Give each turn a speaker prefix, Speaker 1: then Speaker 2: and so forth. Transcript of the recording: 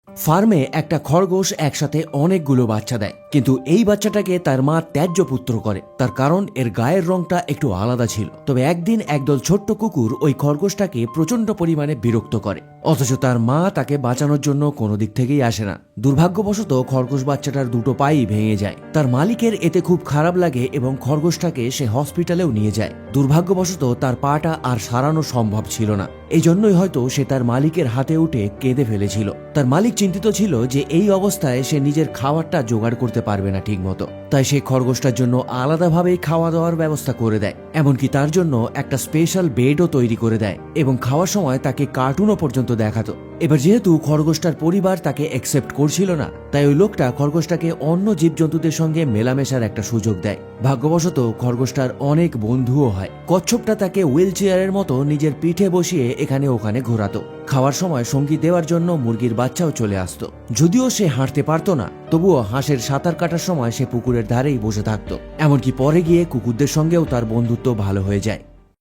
Speaker 1: ফার্মে একটা খরগোশ একসাথে অনেকগুলো বাচ্চা দেয়, কিন্তু এই বাচ্চাটাকে তার মা ত্যায্য পুত্র করে। তার কারণ এর গায়ের রংটা একটু আলাদা ছিল। তবে একদিন একদল ছোট্ট কুকুর ওই খরগোশটাকে প্রচন্ড পরিমাণে বিরক্ত করে, অথচ তার মা তাকে বাঁচানোর জন্য কোনো দিক থেকেই আসে না। দুর্ভাগ্যবশত খরগোশ বাচ্চাটার দুটো পাই ভেঙে যায়। তার মালিকের এতে খুব খারাপ লাগে এবং খরগোশটাকে সে হসপিটালেও নিয়ে যায়। দুর্ভাগ্যবশত তার পাটা আর সারানো সম্ভব ছিল না। এই জন্যই হয়তো সে তার মালিকের হাতে উঠে কেঁদে ফেলেছিল। তার মালিক চিন্তিত ছিল যে এই অবস্থায় সে নিজের খাবারটা জোগাড় করতে পারবে না ঠিক মতো, তাই সে খরগোশটার জন্য আলাদাভাবেই খাওয়া দাওয়ার ব্যবস্থা করে দেয়। এমনকি তার জন্য একটা স্পেশাল বেডও তৈরি করে দেয় এবং খাওয়ার সময় তাকে কার্টুনও পর্যন্ত দেখাতো। এবার যেহেতু খরগোশটার পরিবার তাকে অ্যাকসেপ্ট করছিল না, তাই ওই লোকটা খরগোশটাকে অন্য জীবজন্তুদের সঙ্গে মেলামেশার একটা সুযোগ দেয়। ভাগ্যবশত খরগোশটার অনেক বন্ধুও হয়। কচ্ছপটা তাকে হুইল চেয়ারের মতো নিজের পিঠে বসিয়ে এখানে ওখানে ঘোরাতো। খাওয়ার সময় সঙ্গী দেওয়ার জন্য মুরগির বাচ্চাও চলে আসতো। যদিও সে হাঁটতে পারতো না, তবুও হাঁসের সাঁতার কাটার সময় সে পুকুরের ধারেই বসে থাকতো। এমনকি পরে গিয়ে কুকুরদের সঙ্গেও তার বন্ধুত্ব ভালো হয়ে যায়।